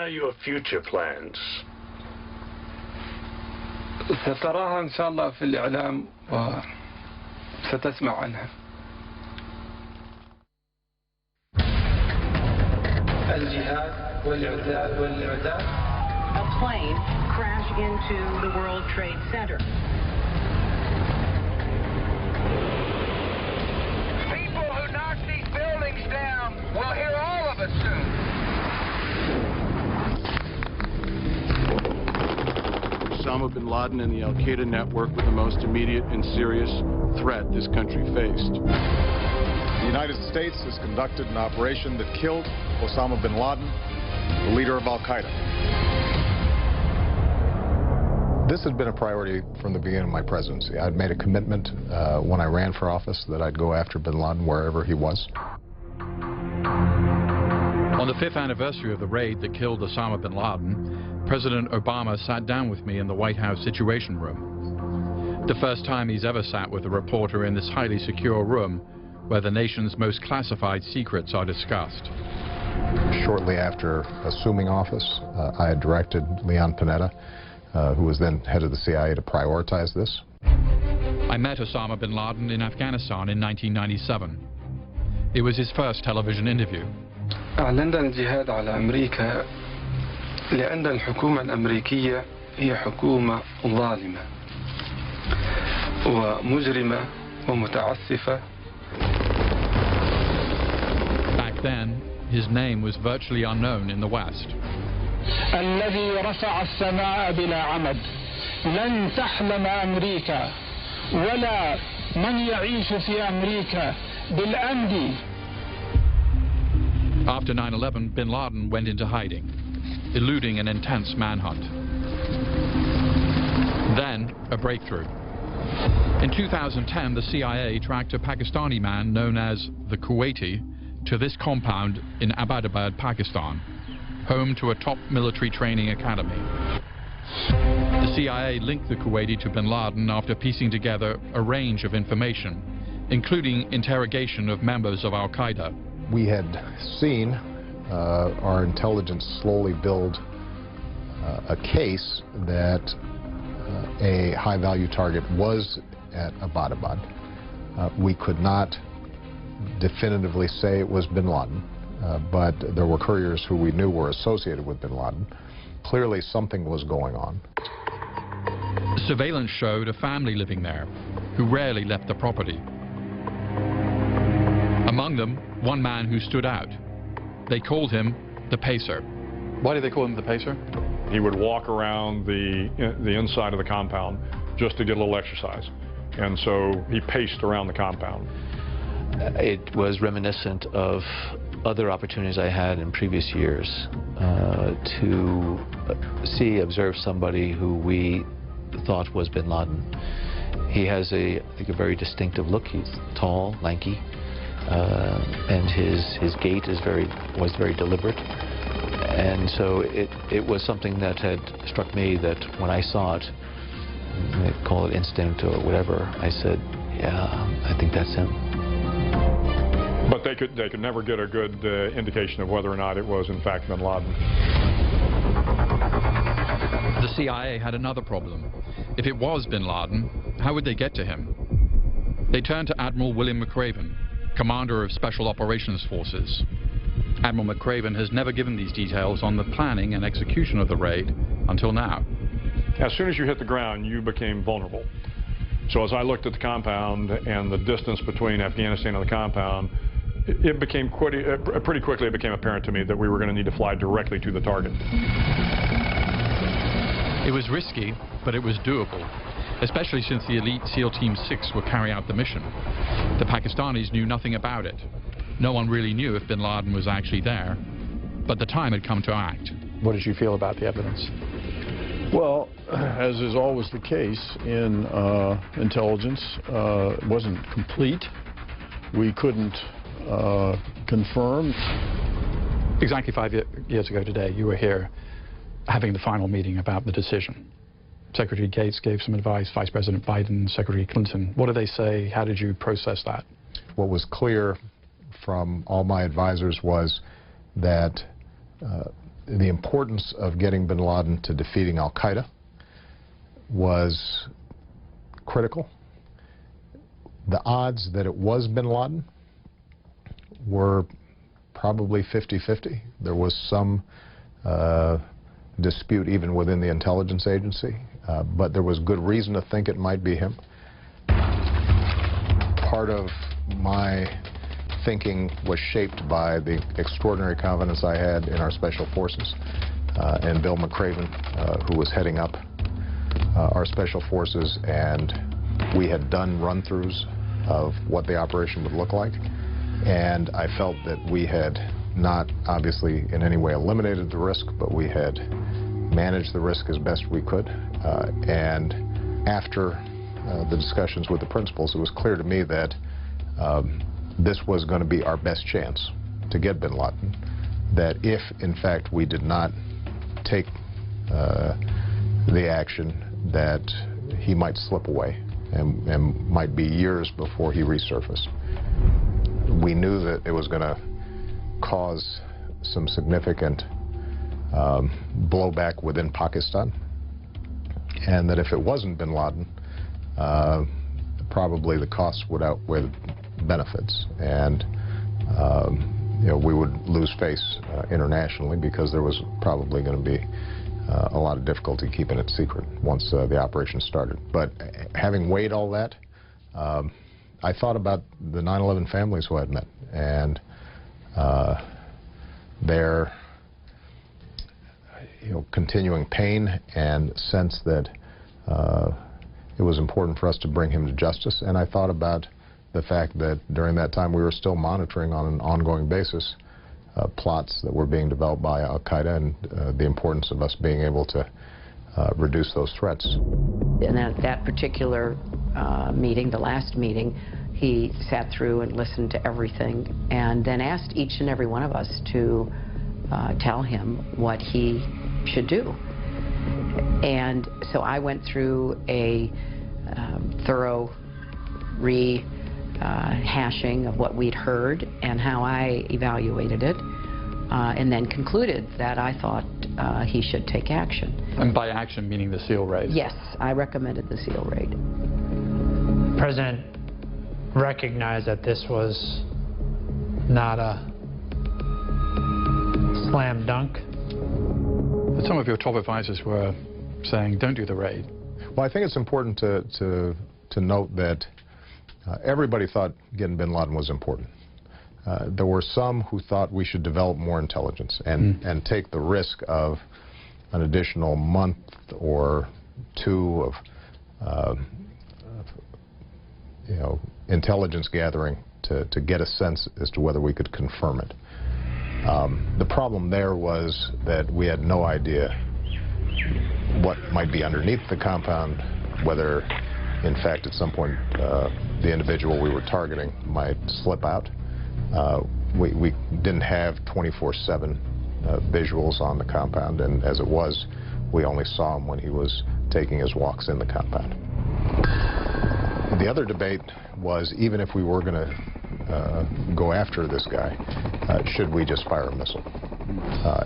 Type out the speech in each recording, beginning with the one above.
are your future plans? ستراها إن شاء الله في الإعلام وستسمع عنها. الجهاد والإعداد. A plane crashed into the World Trade Center. People who knock these buildings down will hear all of it soon. Osama bin Laden and the al-Qaeda network were the most immediate and serious threat this country faced. The United States has conducted an operation that killed Osama bin Laden, the leader of al-Qaeda. This had been a priority from the beginning of my presidency. I'd made a commitment when I ran for office that I'd go after bin Laden wherever he was. On the 5th anniversary of the raid that killed Osama bin Laden, President Obama sat down with me in the White House Situation Room. The first time he's ever sat with a reporter in this highly secure room where the nation's most classified secrets are discussed. Shortly after assuming office, I had directed Leon Panetta, who was then head of the CIA, to prioritize this. I met Osama bin Laden in Afghanistan in 1997. It was his first television interview. أعلنا الجهاد على أمريكا لأن الحكومة الأمريكية هي حكومة ظالمة ومجرمة ومتعسفة. Back then, his name was virtually unknown in the West. الذي رفع السماء بلا عمد لن تحلم أمريكا ولا من يعيش في أمريكا بالأمن. After 9/11, bin Laden went into hiding, eluding an intense manhunt. Then, a breakthrough. In 2010, the CIA tracked a Pakistani man known as the Kuwaiti to this compound in Abbottabad, Pakistan, home to a top military training academy. The CIA linked the Kuwaiti to bin Laden after piecing together a range of information, including interrogation of members of al-Qaeda. We had seen our intelligence slowly build a case that a high-value target was at Abbottabad. We could not definitively say it was bin Laden, but there were couriers who we knew were associated with bin Laden. Clearly something was going on. Surveillance showed a family living there who rarely left the property. Among them, one man who stood out. They called him the Pacer. Why did they call him the Pacer? He would walk around the inside of the compound just to get a little exercise. And so he paced around the compound. It was reminiscent of other opportunities I had in previous years to observe somebody who we thought was bin Laden. He has I think, a very distinctive look. He's tall, lanky, and his gait was very deliberate. And so it was something that had struck me that when I saw it, they call it instinct or whatever, I said, yeah, I think that's him. But they could never get a good indication of whether or not it was in fact bin Laden. The CIA had another problem. If it was bin Laden, how would they get to him? They turned to Admiral William McRaven, commander of Special Operations Forces. Admiral McRaven has never given these details on the planning and execution of the raid until now. As soon as you hit the ground, you became vulnerable. So as I looked at the compound and the distance between Afghanistan and the compound, it became pretty quickly it became apparent to me that we were going to need to fly directly to the target. It was risky, but it was doable, especially since the elite SEAL Team 6 would carry out the mission. The Pakistanis knew nothing about it. No one really knew if bin Laden was actually there, but the time had come to act. What did you feel about the evidence? Well, as is always the case in intelligence, it wasn't complete. We couldn't confirm. Exactly 5 years ago today, you were here having the final meeting about the decision. Secretary Gates gave some advice, Vice President Biden, Secretary Clinton. What did they say? How did you process that? What was clear from all my advisors was that the importance of getting bin Laden to defeating al-Qaeda was critical. The odds that it was bin Laden were probably 50-50. There was some dispute even within the intelligence agency, but there was good reason to think it might be him. Part of my thinking was shaped by the extraordinary confidence I had in our special forces and Bill McCraven, who was heading up our special forces, and we had done run-throughs of what the operation would look like, and I felt that we had not obviously in any way eliminated the risk, but we had managed the risk as best we could. And after the discussions with the principals, it was clear to me that this was going to be our best chance to get bin Laden, that if in fact we did not take the action, that he might slip away and might be years before he resurfaced. We knew that it was going to cause some significant blowback within Pakistan, and that if it wasn't bin Laden, probably the costs would outweigh the benefits, and you know, we would lose face internationally, because there was probably going to be a lot of difficulty keeping it secret once the operation started. But having weighed all that, I thought about the 9/11 families who I'd met, and their continuing pain and sense that it was important for us to bring him to justice. And I thought about the fact that during that time we were still monitoring on an ongoing basis plots that were being developed by al-Qaeda, and the importance of us being able to reduce those threats. And at that particular meeting, the last meeting, he sat through and listened to everything, and then asked each and every one of us to tell him what he should do. And so I went through a thorough rehashing of what we'd heard and how I evaluated it, and then concluded that I thought he should take action. And by action, meaning the SEAL raid? Yes, I recommended the SEAL raid. The President recognized that this was not a slam dunk. But some of your top advisors were saying, don't do the raid. Well, I think it's important to note that everybody thought getting bin Laden was important. There were some who thought we should develop more intelligence and take the risk of an additional month or two of intelligence gathering to get a sense as to whether we could confirm it. The problem there was that we had no idea what might be underneath the compound, whether in fact at some point the individual we were targeting might slip out. We didn't have 24/7 visuals on the compound, and as it was, we only saw him when he was taking his walks in the compound. The other debate was, even if we were going to go after this guy, should we just fire a missile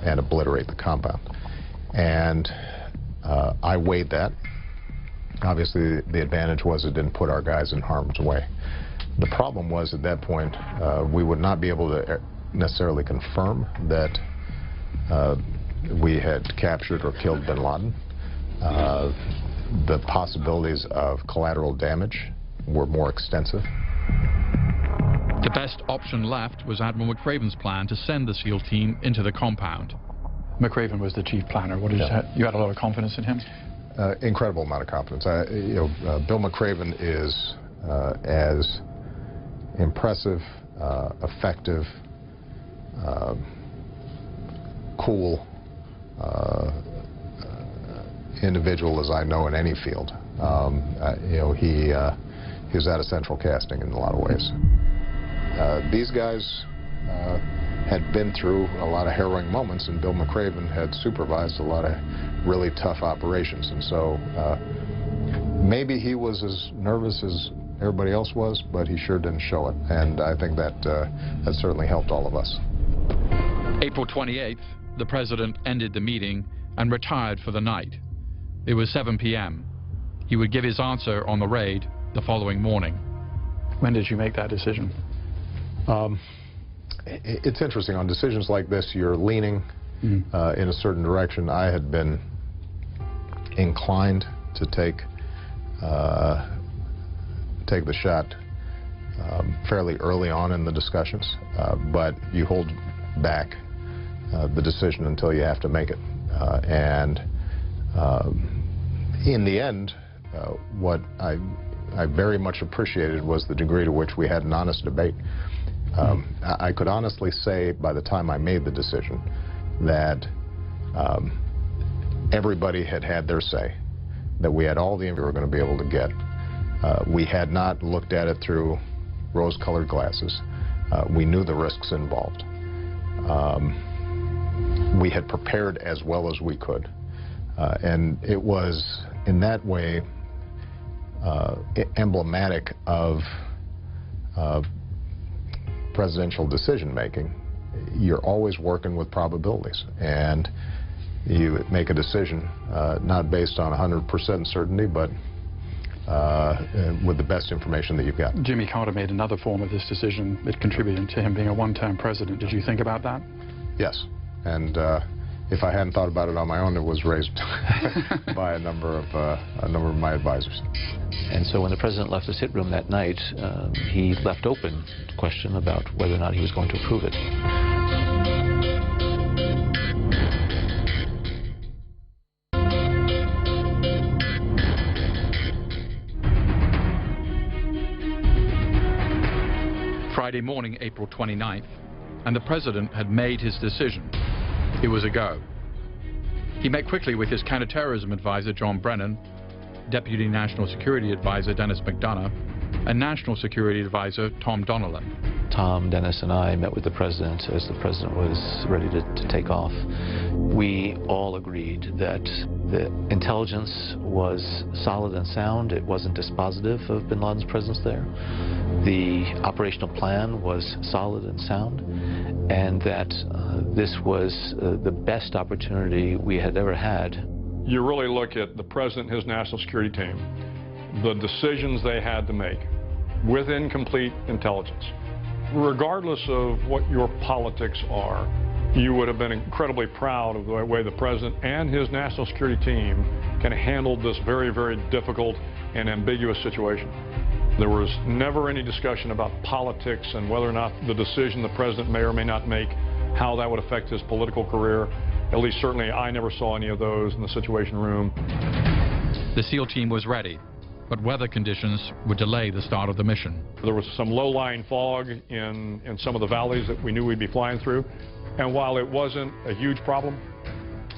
and obliterate the compound? And I weighed that. Obviously, the advantage was it didn't put our guys in harm's way. The problem was, at that point, we would not be able to necessarily confirm that we had captured or killed bin Laden. The possibilities of collateral damage were more extensive. The best option left was Admiral McCraven's plan to send the SEAL team into the compound. McCraven was the chief planner. What did you had a lot of confidence in him? Incredible amount of confidence. Bill McCraven is as impressive, effective, cool individual as I know in any field. He's out of central casting in a lot of ways. These guys had been through a lot of harrowing moments, and Bill McCraven had supervised a lot of really tough operations, and so maybe he was as nervous as everybody else was, but he sure didn't show it, and I think that that certainly helped all of us. April 28th, the president ended the meeting and retired for the night. It was 7 p.m. He would give his answer on the raid the following morning. When did you make that decision? It's interesting. On decisions like this, you're leaning in a certain direction. I had been inclined to take the shot fairly early on in the discussions, but you hold back the decision until you have to make it. And in the end, what I very much appreciated was the degree to which we had an honest debate. I could honestly say by the time I made the decision that everybody had had their say, that we had all the info we were going to be able to get. We had not looked at it through rose-colored glasses. We knew the risks involved. We had prepared as well as we could. And it was, in that way, emblematic of presidential decision-making. You're always working with probabilities, and you make a decision not based on 100% certainty, but with the best information that you've got. Jimmy Carter made another form of this decision that contributed to him being a one-term president. Did you think about that? Yes, and if I hadn't thought about it on my own, it was raised by a number of my advisors. And so when the president left the sit room that night, he left open the question about whether or not he was going to approve it. Friday morning, April 29th, and the president had made his decision. It was a go. He met quickly with his counterterrorism advisor, John Brennan, Deputy National Security Advisor, Dennis McDonough, and National Security Advisor, Tom Donnellan. Tom, Dennis, and I met with the president as the president was ready to take off. We all agreed that the intelligence was solid and sound. It wasn't dispositive of bin Laden's presence there. The operational plan was solid and sound, and that this was the best opportunity we had ever had. You really look at the president and his national security team, the decisions they had to make with incomplete intelligence. Regardless of what your politics are, you would have been incredibly proud of the way the president and his national security team kind of handled this very, very difficult and ambiguous situation. There was never any discussion about politics and whether or not the decision the president may or may not make, how that would affect his political career. At least certainly I never saw any of those in the Situation Room. The SEAL team was ready, but weather conditions would delay the start of the mission. There was some low-lying fog in some of the valleys that we knew we'd be flying through. And while it wasn't a huge problem,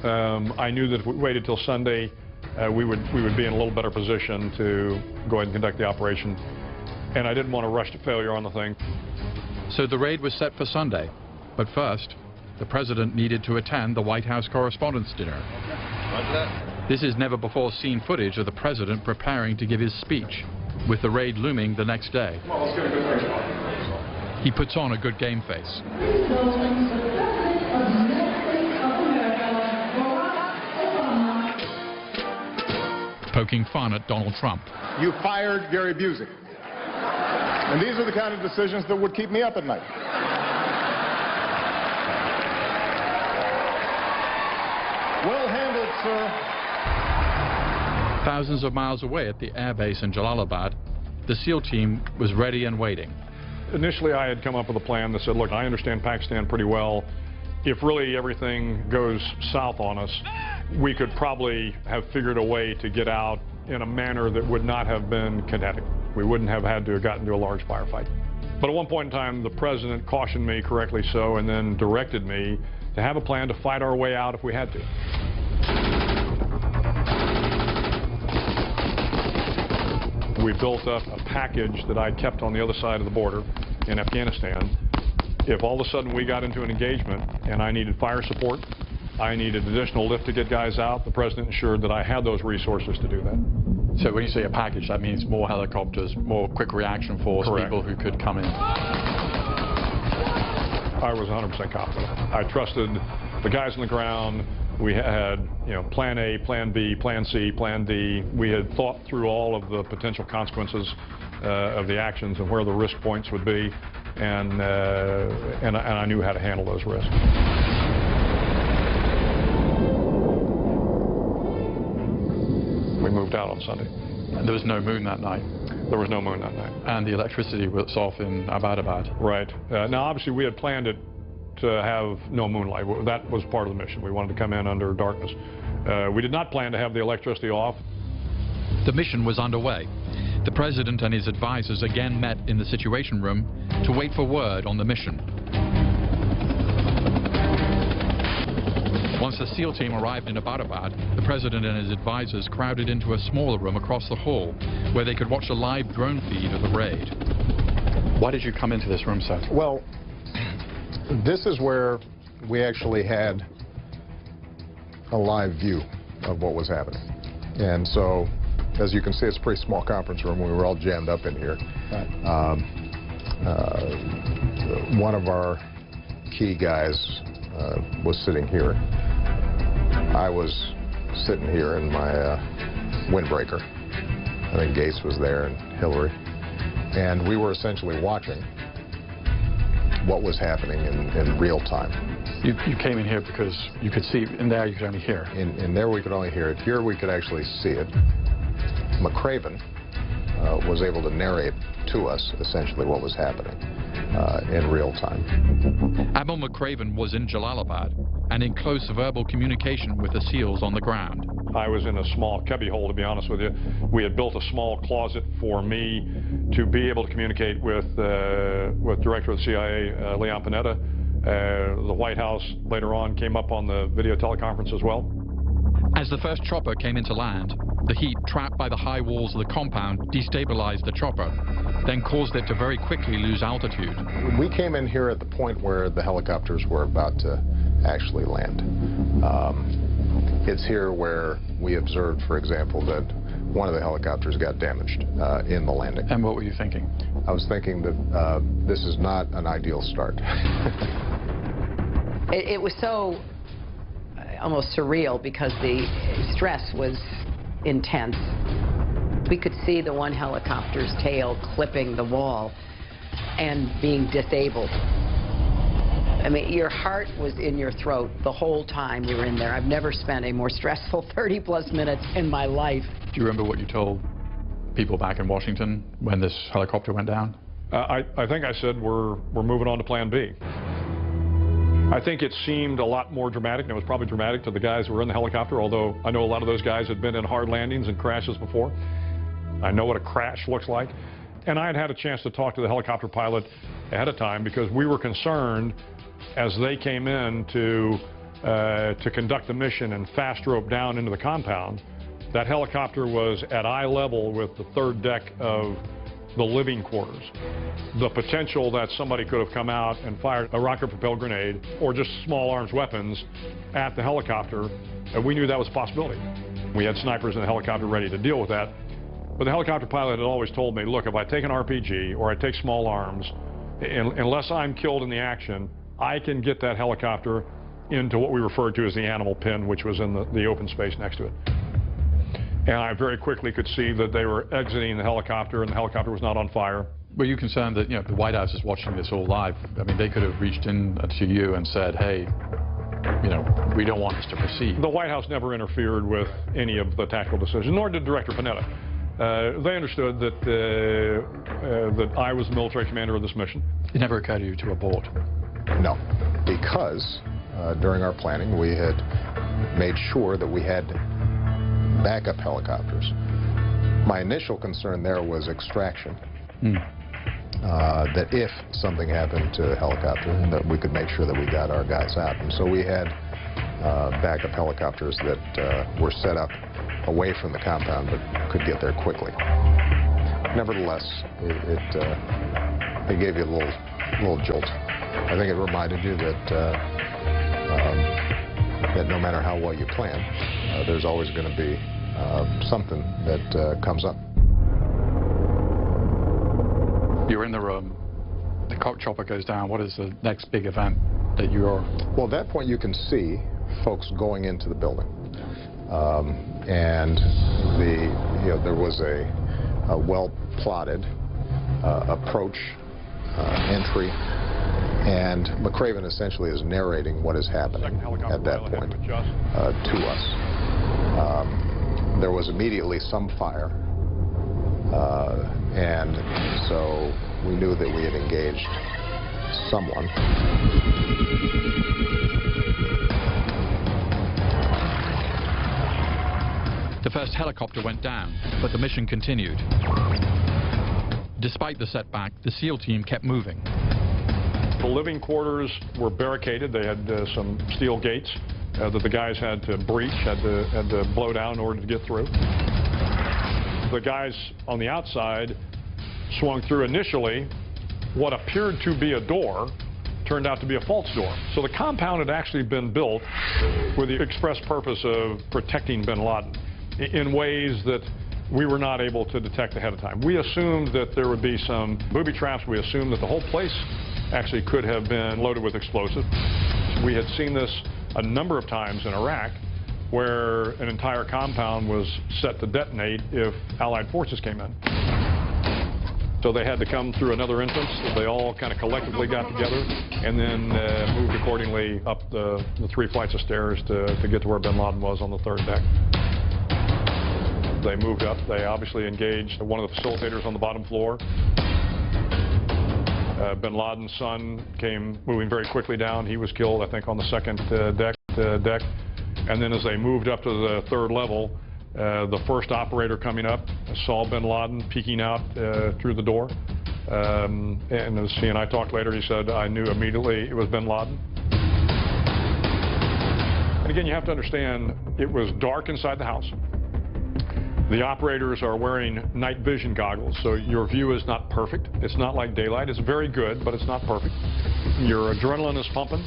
I knew that if we waited till Sunday, we would be in a little better position to go ahead and conduct the operation. And I didn't want to rush to failure on the thing. So the raid was set for Sunday. But first, the president needed to attend the White House Correspondents' Dinner. This is never-before-seen footage of the president preparing to give his speech, with the raid looming the next day. He puts on a good game face. Poking fun at Donald Trump. You fired Gary Busey. And these are the kind of decisions that would keep me up at night. Well handled, sir. Thousands of miles away at the airbase in Jalalabad, the SEAL team was ready and waiting. Initially, I had come up with a plan that said, look, I understand Pakistan pretty well. If really everything goes south on us, we could probably have figured a way to get out in a manner that would not have been kinetic. We wouldn't have had to have gotten into a large firefight. But at one point in time, the president cautioned me, correctly so, and then directed me to have a plan to fight our way out if we had to. We built up a package that I kept on the other side of the border in Afghanistan. If all of a sudden we got into an engagement and I needed fire support, I needed additional lift to get guys out, the president ensured that I had those resources to do that. So when you say a package, that means more helicopters, more quick reaction force, correct, people who could come in. I was 100% confident. I trusted The guys on the ground, we had, plan A, plan B, plan C, plan D. We had thought through all of the potential consequences of the actions and where the risk points would be, and I knew how to handle those risks. We moved out on Sunday. And there was no moon that night? There was no moon that night. And the electricity was off in Abbottabad? Right. Now, obviously, we had planned it to have no moonlight. That was part of the mission. We wanted to come in under darkness. We did not plan to have the electricity off. The mission was underway. The President and his advisors again met in the Situation Room to wait for word on the mission. Once the SEAL team arrived in Abbottabad, the President and his advisors crowded into a smaller room across the hall where they could watch a live drone feed of the raid. Why did you come into this room, sir? Well, this is where we actually had a live view of what was happening. And so, as you can see, it's a pretty small conference room. We were all jammed up in here. Right. One of our key guys was sitting here. I was sitting here in my windbreaker. I think Gates was there and Hillary. And we were essentially watching what was happening in real time. You came in here because you could see, in there you could only hear. In there we could only hear it. Here we could actually see it. McCraven was able to narrate to us essentially what was happening in real time. Admiral McCraven was in Jalalabad and in close verbal communication with the SEALs on the ground. I was in a small cubbyhole, to be honest with you. We had built a small closet for me to be able to communicate with Director of the CIA, Leon Panetta. The White House later on came up on the video teleconference as well. As the first chopper came into land, the heat trapped by the high walls of the compound destabilized the chopper, then caused it to very quickly lose altitude. We came in here at the point where the helicopters were about to actually land. It's here where we observed, for example, that one of the helicopters got damaged in the landing. And what were you thinking? I was thinking that this is not an ideal start. It was so almost surreal because the stress was intense. We could see the one helicopter's tail clipping the wall and being disabled. I mean, your heart was in your throat the whole time you were in there. I've never spent a more stressful 30-plus minutes in my life. Do you remember what you told people back in Washington when this helicopter went down? I think I said we're moving on to Plan B. I think it seemed a lot more dramatic, and it was probably dramatic to the guys who were in the helicopter, although I know a lot of those guys had been in hard landings and crashes before. I know what a crash looks like. And I had had a chance to talk to the helicopter pilot ahead of time because we were concerned as they came in to conduct the mission and fast rope down into the compound. That helicopter was at eye level with the third deck of the living quarters. The potential that somebody could have come out and fired a rocket-propelled grenade or just small arms weapons at the helicopter, and we knew that was a possibility. We had snipers in the helicopter ready to deal with that. But the helicopter pilot had always told me, look, if I take an RPG or I take small arms, unless I'm killed in the action, I can get that helicopter into what we referred to as the animal pen, which was in the open space next to it. And I very quickly could see that they were exiting the helicopter and the helicopter was not on fire. Were you concerned that, the White House is watching this all live? I mean, they could have reached in to you and said, hey, we don't want this to proceed. The White House never interfered with any of the tactical decisions, nor did Director Panetta. They understood that I was the military commander of this mission. It never occurred to you to abort? No, because during our planning we had made sure that we had backup helicopters. My initial concern there was extraction. That if something happened to a helicopter, that we could make sure that we got our guys out. And so we had backup helicopters that were set up away from the compound but could get there quickly. Nevertheless, it gave you a little jolt. I think it reminded you that that no matter how well you plan, there's always going to be something that comes up. You're in the room, the chopper goes down. What is the next big event? that you're... Well, at that point you can see folks going into the building. And there was a well-plotted approach, entry, and McCraven essentially is narrating what is happening at that point to us. There was immediately some fire, and so we knew that we had engaged someone. The first helicopter went down, but the mission continued. Despite the setback, the SEAL team kept moving. The living quarters were barricaded. They had some steel gates that the guys had to breach, had to blow down in order to get through. The guys on the outside swung through initially. What appeared to be a door turned out to be a false door. So the compound had actually been built with the express purpose of protecting bin Laden in ways that we were not able to detect ahead of time. We assumed that there would be some booby traps. We assumed that the whole place actually could have been loaded with explosives. We had seen this a number of times in Iraq where an entire compound was set to detonate if Allied forces came in. So they had to come through another entrance. They all kind of collectively got together and then moved accordingly up the 3 flights of stairs to get to where bin Laden was on the 3rd deck. They moved up. They obviously engaged one of the facilitators on the bottom floor. Bin Laden's son came moving very quickly down. He was killed, I think, on the 2nd deck. And then as they moved up to the 3rd level, the first operator coming up saw bin Laden peeking out through the door. And as he and I talked later, he said, I knew immediately it was bin Laden. And again, you have to understand, it was dark inside the house. The operators are wearing night vision goggles, so your view is not perfect. It's not like daylight. It's very good, but it's not perfect. Your adrenaline is pumping.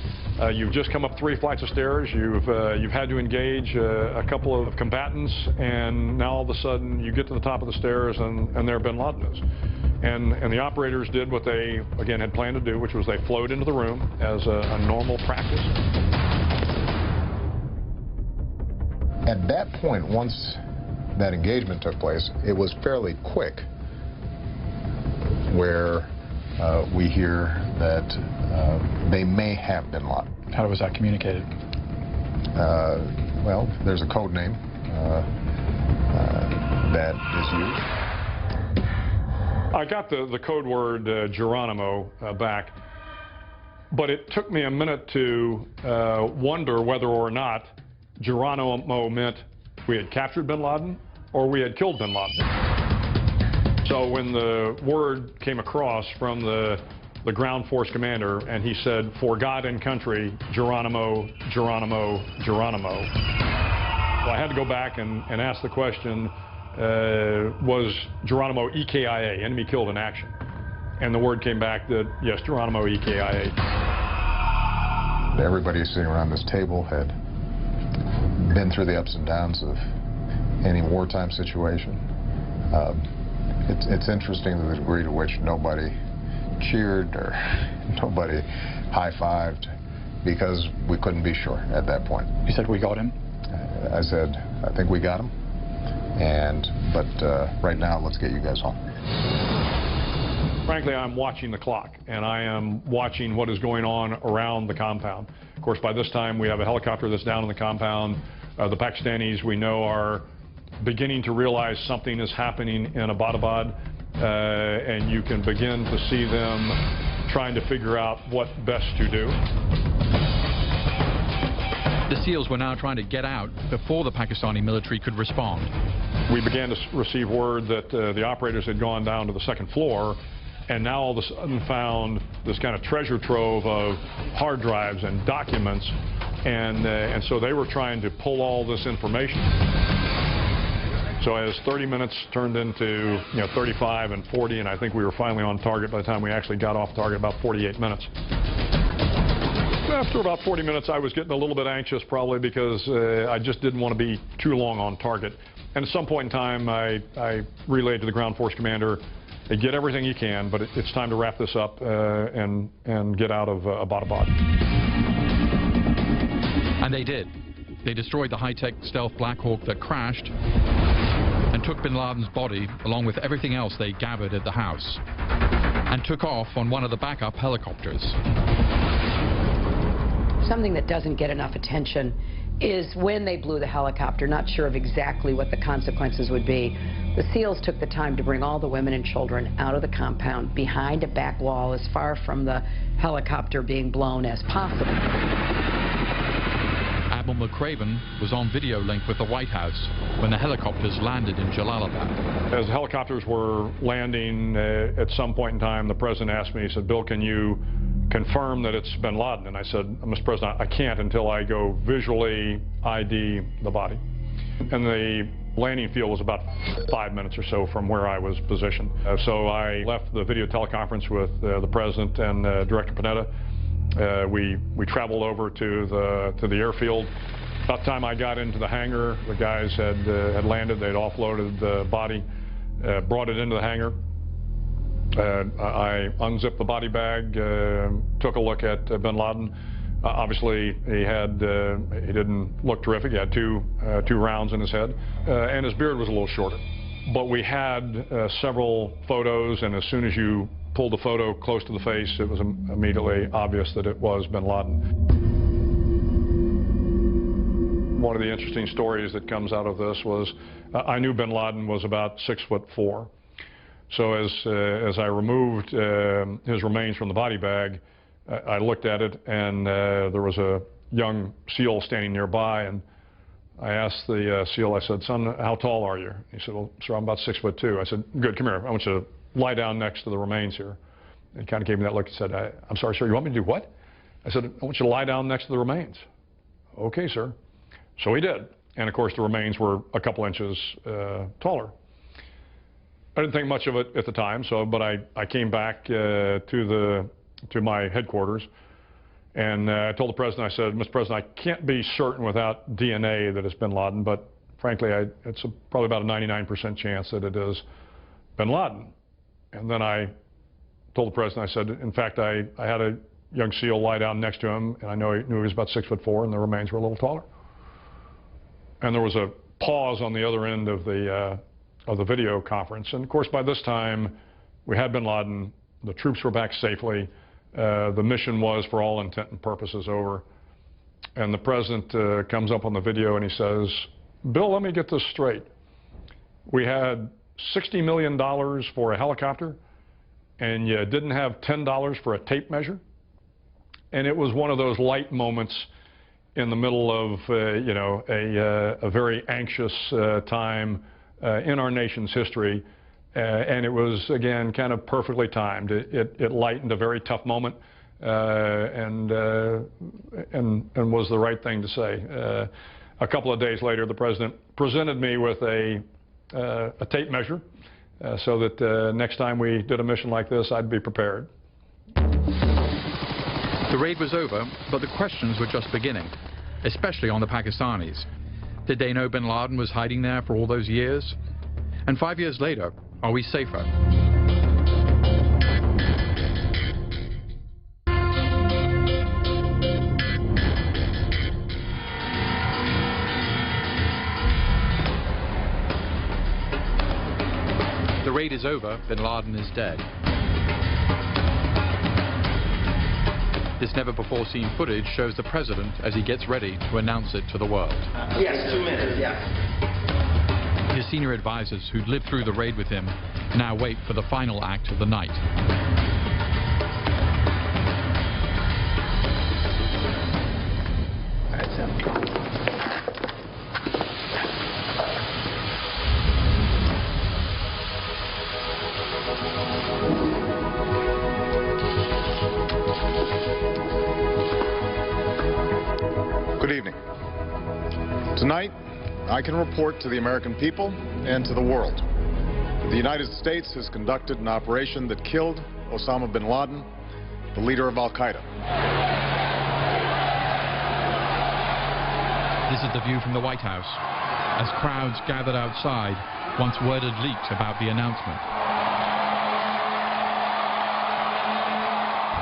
You've just come up 3 flights of stairs. You've had to engage a couple of combatants, and now all of a sudden you get to the top of the stairs, and there bin Laden is. And the operators did what they, again, had planned to do, which was they flowed into the room as a normal practice. At that point, once that engagement took place, it was fairly quick where we hear that they may have bin Laden. How was that communicated? Well, there's a code name that is used. I got the code word Geronimo back, but it took me a minute to wonder whether or not Geronimo meant we had captured bin Laden or we had killed bin Laden. So when the word came across from the ground force commander and he said, for God and country, Geronimo, Geronimo, Geronimo. So I had to go back and ask the question, was Geronimo EKIA, enemy killed in action? And the word came back that, yes, Geronimo EKIA. Everybody sitting around this table had been through the ups and downs of any wartime situation. It's interesting the degree to which nobody cheered or nobody high-fived because we couldn't be sure at that point. You said we got him? I said, I think we got him. But right now, let's get you guys home. Frankly, I'm watching the clock, and I am watching what is going on around the compound. Of course, by this time, we have a helicopter that's down in the compound. The Pakistanis, we know, are beginning to realize something is happening in Abbottabad, and you can begin to see them trying to figure out what best to do. The SEALs were now trying to get out before the Pakistani military could respond. We began to receive word that the operators had gone down to the 2nd floor and now all of a sudden found this kind of treasure trove of hard drives and documents, and so they were trying to pull all this information. So as 30 minutes turned into 35 and 40, and I think we were finally on target by the time we actually got off target, about 48 minutes. After about 40 minutes, I was getting a little bit anxious, probably because I just didn't want to be too long on target. And at some point in time, I relayed to the ground force commander, hey, get everything you can, but it's time to wrap this up and get out of Abbottabad. And they did. They destroyed the high-tech stealth Black Hawk that crashed and took bin Laden's body, along with everything else they gathered at the house, and took off on one of the backup helicopters. Something that doesn't get enough attention is when they blew the helicopter, not sure of exactly what the consequences would be. The SEALs took the time to bring all the women and children out of the compound behind a back wall as far from the helicopter being blown as possible. Admiral McCraven was on video link with the White House when the helicopters landed in Jalalabad. As the helicopters were landing, at some point in time, the president asked me, he said, "Bill, can you confirm that it's bin Laden?" And I said, "Mr. President, I can't until I go visually ID the body." And the landing field was about 5 minutes or so from where I was positioned. So I left the video teleconference with the president and Director Panetta. We traveled over to the airfield. About the time I got into the hangar, the guys had landed. They'd offloaded the body, brought it into the hangar. I unzipped the body bag, took a look at bin Laden. Obviously, he didn't look terrific. He had two rounds in his head, and his beard was a little shorter. But we had several photos, and as soon as you pulled the photo close to the face, it was immediately obvious that it was bin Laden. One of the interesting stories that comes out of this was I knew bin Laden was about 6'4". So as I removed his remains from the body bag, I looked at it, and there was a young SEAL standing nearby, and I asked the SEAL, I said, "Son, how tall are you?" He said, "Well, sir, I'm about 6'2". I said, "Good, come here. I want you to lie down next to the remains here." And he kind of gave me that look and said, "I'm sorry, sir, you want me to do what?" I said, "I want you to lie down next to the remains." "Okay, sir." So he did. And of course, the remains were a couple inches taller. I didn't think much of it at the time, but I came back to my headquarters, and I told the president, I said, "Mr. President, I can't be certain without DNA that it's bin Laden, but frankly, it's probably about a 99% chance that it is bin Laden." And then I told the president, I said, in fact, I had a young SEAL lie down next to him, and I knew he was about 6'4", and the remains were a little taller. And there was a pause on the other end of the video conference. And of course, by this time, we had bin Laden. The troops were back safely. The mission was, for all intent and purposes, over. And the president comes up on the video and he says, "Bill, let me get this straight. We had $60 million for a helicopter, and you didn't have $10 for a tape measure?" And it was one of those light moments in the middle of a very anxious time in our nation's history. And it was, again, kind of perfectly timed. It lightened a very tough moment and was the right thing to say. A couple of days later, the president presented me with a tape measure so that next time we did a mission like this, I'd be prepared. The raid was over, but the questions were just beginning, especially on the Pakistanis. Did they know bin Laden was hiding there for all those years? And 5 years later, are we safer? The raid is over, bin Laden is dead. This never-before-seen footage shows the president as he gets ready to announce it to the world. Yes, 2 minutes, yeah. His senior advisors who'd lived through the raid with him now wait for the final act of the night. That's him. Good evening. Tonight, I can report to the American people and to the world that the United States has conducted an operation that killed Osama bin Laden, the leader of Al-Qaeda. This is the view from the White House as crowds gathered outside once word had leaked about the announcement.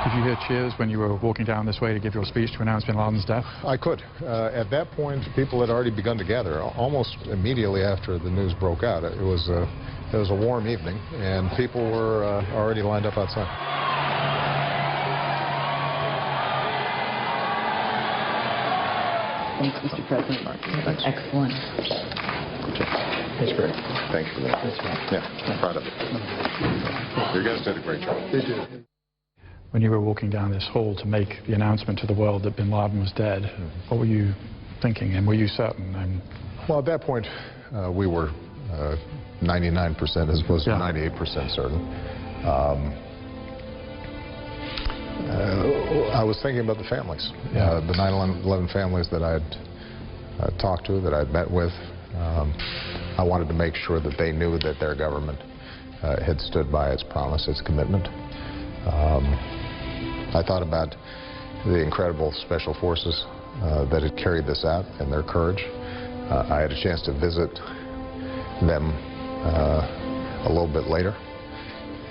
Did you hear cheers when you were walking down this way to give your speech to announce bin Laden's death? I could. At that point, people had already begun to gather, almost immediately after the news broke out. It was a warm evening, and people were already lined up outside. Thanks, Mr. President. Thanks. Excellent. That's great. Thank you for that. Yeah, I'm proud of it. Your guys did a great job. They did. When you were walking down this hall to make the announcement to the world that bin Laden was dead, what were you thinking, and were you certain? Well, at that point, we were 99% as opposed to 98% certain. I was thinking about the families, the 9/11 families that I had talked to, that I had met with. I wanted to make sure that they knew that their government had stood by its promise, its commitment. I thought about the incredible special forces that had carried this out and their courage. I had a chance to visit them a little bit later,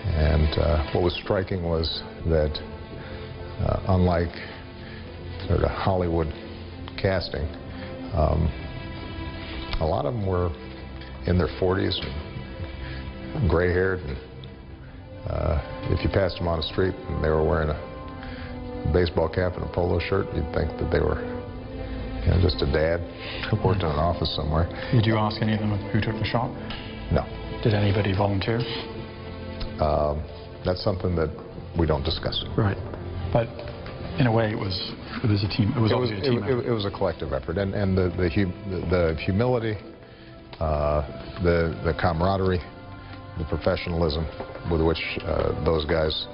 and what was striking was that unlike sort of Hollywood casting, a lot of them were in their 40s, gray-haired, and if you passed them on the street and they were wearing a baseball cap and a polo shirt, you'd think that they were just a dad who worked in an office somewhere. Did you ask any of them who took the shot? No. Did anybody volunteer? That's something that we don't discuss. Right. But in a way, it was a team. It was obviously a team effort. It was a collective effort, and the humility, the camaraderie, the professionalism with which those guys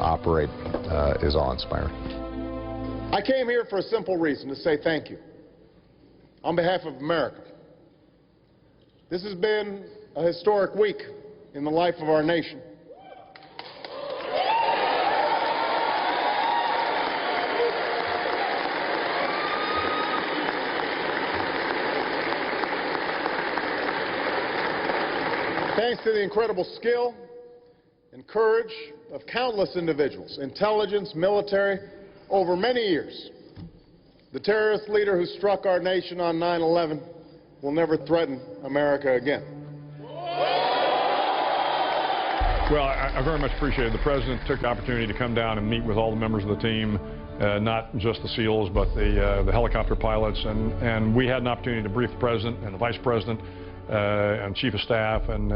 operate is awe-inspiring. I came here for a simple reason, to say thank you on behalf of America. This has been a historic week in the life of our nation. Thanks to the incredible skill and courage of countless individuals, intelligence, military, over many years, the terrorist leader who struck our nation on 9/11 will never threaten America again. Well, I very much appreciate it. The President took the opportunity to come down and meet with all the members of the team, not just the SEALs, but the helicopter pilots, and we had an opportunity to brief the President and the Vice President and Chief of Staff and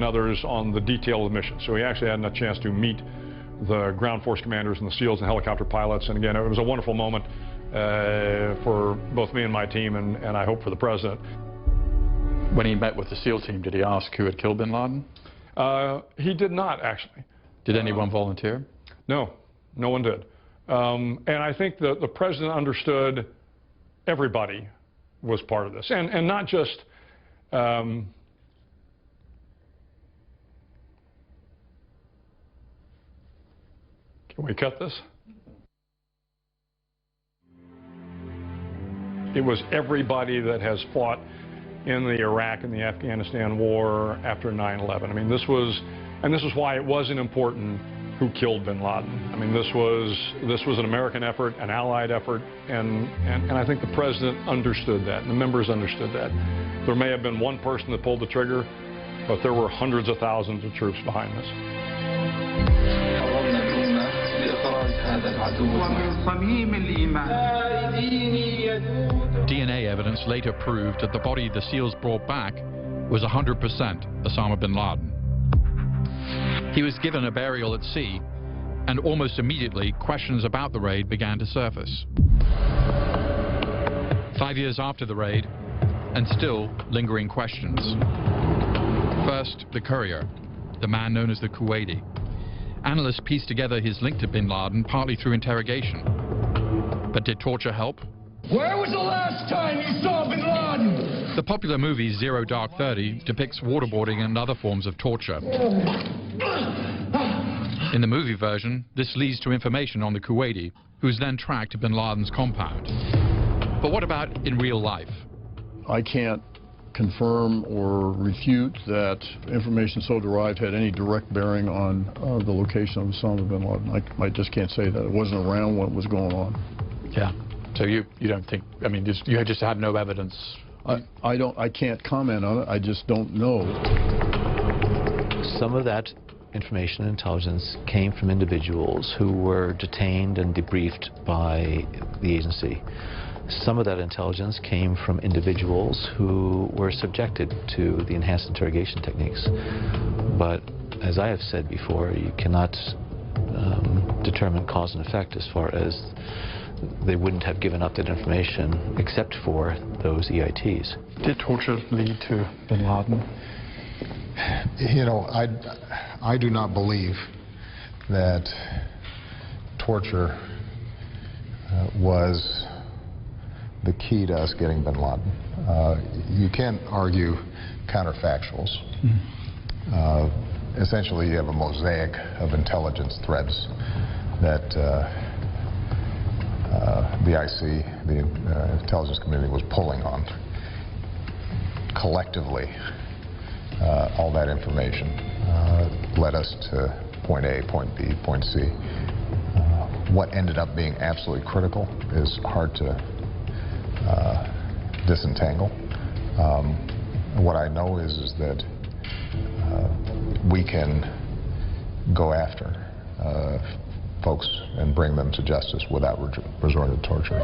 others on the detail of the mission. So we actually had a chance to meet the ground force commanders and the SEALs and helicopter pilots, and again, it was a wonderful moment for both me and my team, and I hope for the President. When he met with the SEAL team, did he ask who had killed bin Laden? He did not, actually. Did anyone volunteer? No, no one did. And I think the President understood everybody was part of this, and not just can we cut this? It was everybody that has fought in the Iraq and the Afghanistan war after 9/11. I mean, this was why it wasn't important who killed bin Laden. I mean, this was an American effort, an allied effort, and I think the President understood that, and the members understood that. There may have been one person that pulled the trigger, but there were hundreds of thousands of troops behind this. DNA evidence later proved that the body the SEALs brought back was 100% Osama bin Laden. He was given a burial at sea, and almost immediately questions about the raid began to surface. 5 years after the raid, and still lingering questions. First, the courier, the man known as the Kuwaiti. Analysts pieced together his link to bin Laden partly through interrogation. But did torture help? Where was the last time you saw bin Laden? The popular movie Zero Dark 30 depicts waterboarding and other forms of torture. In the movie version, this leads to information on the Kuwaiti, who's then tracked to bin Laden's compound. But what about in real life? I can't confirm or refute that information so derived had any direct bearing on the location of Osama bin Laden. I just can't say that. It wasn't around when it was going on. Yeah. So you don't think, I mean, you just had no evidence? I can't comment on it. I just don't know. Some of that information and intelligence came from individuals who were detained and debriefed by the agency. Some of that intelligence came from individuals who were subjected to the enhanced interrogation techniques. But as I have said before, you cannot determine cause and effect as far as they wouldn't have given up that information except for those EITs. Did torture lead to bin Laden? You know, I do not believe that torture was the key to us getting bin Laden. You can't argue counterfactuals. Essentially, you have a mosaic of intelligence threads that the IC, the intelligence community, was pulling on. Collectively, all that information led us to point A, point B, point C. What ended up being absolutely critical is hard to disentangle. What I know is that we can go after folks and bring them to justice without resorting to torture.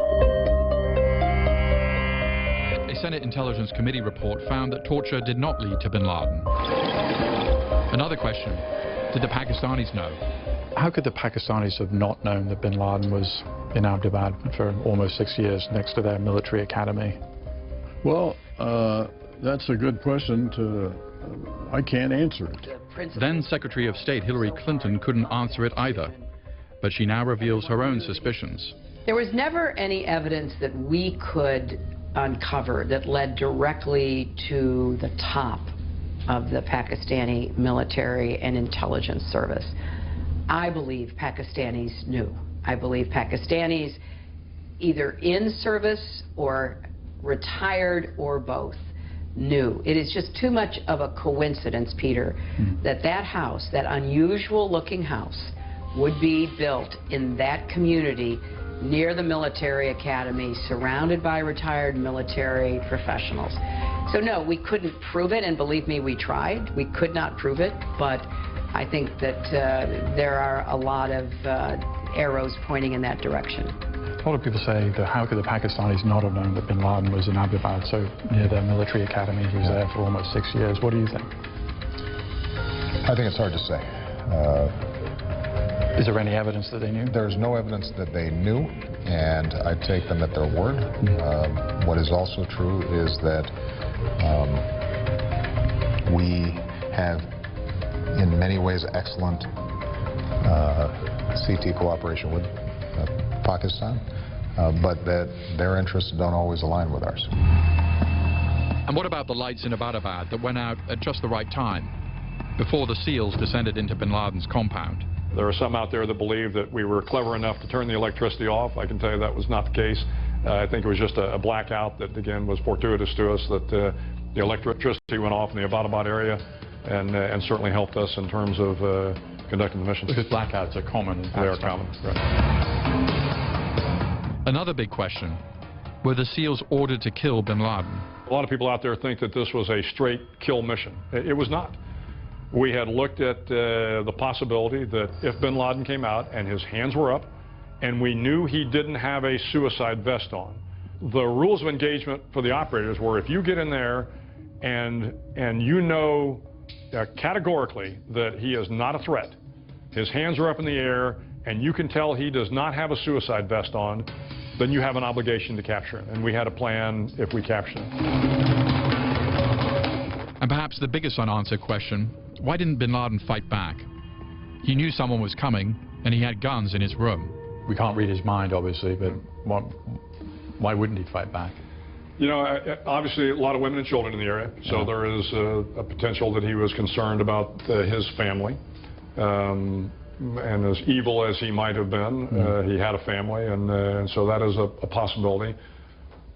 A Senate Intelligence Committee report found that torture did not lead to bin Laden. Another question, did the Pakistanis know? How could the Pakistanis have not known that bin Laden was in Abbottabad for almost 6 years next to their military academy? Well, that's a good question. I can't answer it. Then Secretary of State Hillary Clinton couldn't answer it either, but she now reveals her own suspicions. There was never any evidence that we could uncover that led directly to the top of the Pakistani military and intelligence service. I believe Pakistanis knew. I believe Pakistanis, either in service or retired or both, knew. It is just too much of a coincidence, Peter, that that house, that unusual looking house, would be built in that community near the military academy, surrounded by retired military professionals. So no, we couldn't prove it, and believe me, we tried. We could not prove it, but I think that there are a lot of arrows pointing in that direction. A lot of people say that how could the Pakistanis not have known that bin Laden was in Abbottabad, so near their military academy? He was there for almost 6 years. What do you think? I think it's hard to say. Is there any evidence that they knew? There's no evidence that they knew, and I take them at their word. What is also true is that we have, in many ways, excellent CT cooperation with Pakistan, but that their interests don't always align with ours. And what about the lights in Abbottabad that went out at just the right time, before the SEALs descended into bin Laden's compound? There are some out there that believe that we were clever enough to turn the electricity off. I can tell you that was not the case. I think it was just a blackout that, again, was fortuitous to us, that the electricity went off in the Abbottabad area and certainly helped us in terms of conducting the missions. Because blackouts are common. They are common. Right. Another big question, were the SEALs ordered to kill bin Laden? A lot of people out there think that this was a straight kill mission. It was not. We had looked at the possibility that if bin Laden came out and his hands were up and we knew he didn't have a suicide vest on, the rules of engagement for the operators were if you get in there and you know categorically that he is not a threat, his hands are up in the air, and you can tell he does not have a suicide vest on, then you have an obligation to capture him. And we had a plan if we captured him. And perhaps the biggest unanswered question, why didn't bin Laden fight back? He knew someone was coming, and he had guns in his room. We can't read his mind, obviously, but why wouldn't he fight back? You know, obviously a lot of women and children in the area, so there is a potential that he was concerned about his family. And as evil as he might have been, he had a family, and so that is a possibility.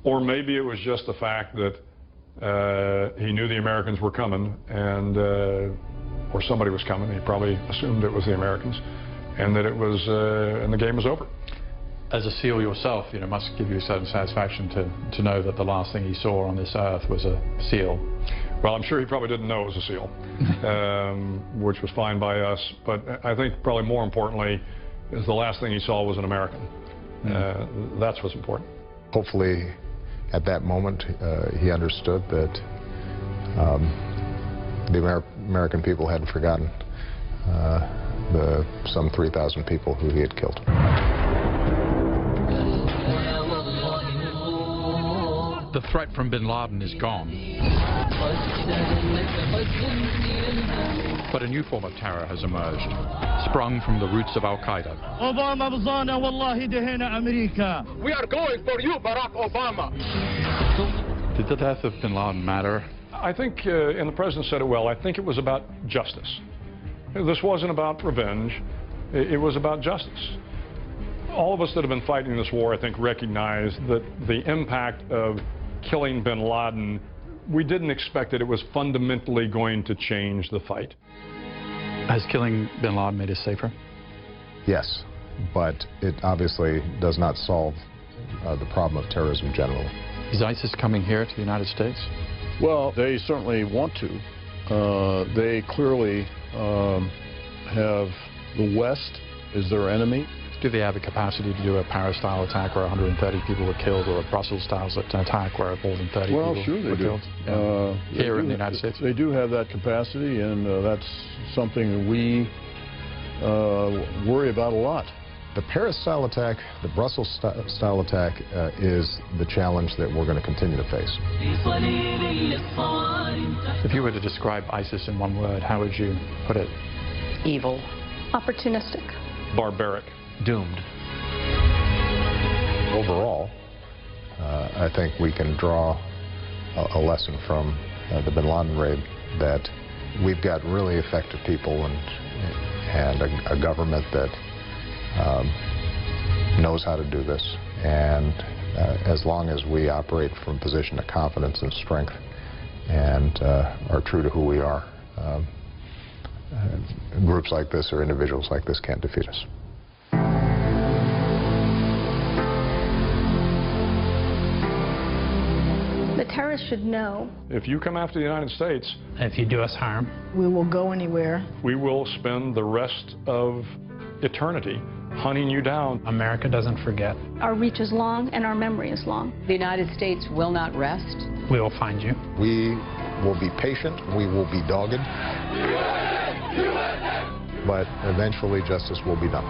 Or maybe it was just the fact that He knew the Americans were coming, and or somebody was coming. He probably assumed it was the Americans, and that it was, and the game was over. As a SEAL yourself, you know, it must give you a certain satisfaction to know that the last thing he saw on this earth was a SEAL. Well, I'm sure he probably didn't know it was a SEAL, which was fine by us. But I think probably more importantly is the last thing he saw was an American. That's what's important. Hopefully, at that moment, he understood that the American people hadn't forgotten the some 3,000 people who he had killed. The threat from bin Laden is gone. But a new form of terror has emerged, sprung from the roots of Al-Qaeda. We are going for you, Barack Obama. Did the death of bin Laden matter? I think, and the president said it well, I think it was about justice. This wasn't about revenge. It was about justice. All of us that have been fighting this war, I think, recognize that the impact of killing bin Laden, we didn't expect that it was fundamentally going to change the fight. Has killing bin Laden made us safer? Yes, but it obviously does not solve the problem of terrorism generally. Is ISIS coming here to the United States? Well, they certainly want to. They clearly have the West is their enemy. Do they have the capacity to do a Paris-style attack where 130 people were killed, or a Brussels-style attack where more than 30 people were killed? Yeah. Here in the United States? They do have that capacity, and that's something that we worry about a lot. The Paris-style attack, the Brussels-style attack is the challenge that we're going to continue to face. If you were to describe ISIS in one word, how would you put it? Evil. Opportunistic. Barbaric. Doomed. Overall, I think we can draw a lesson from the bin Laden raid that we've got really effective people and a government that knows how to do this. And as long as we operate from a position of confidence and strength and are true to who we are, groups like this or individuals like this can't defeat us. The terrorists should know. If you come after the United States, if you do us harm, we will go anywhere. We will spend the rest of eternity hunting you down. America doesn't forget. Our reach is long and our memory is long. The United States will not rest. We will find you. We will be patient. We will be dogged. But eventually justice will be done.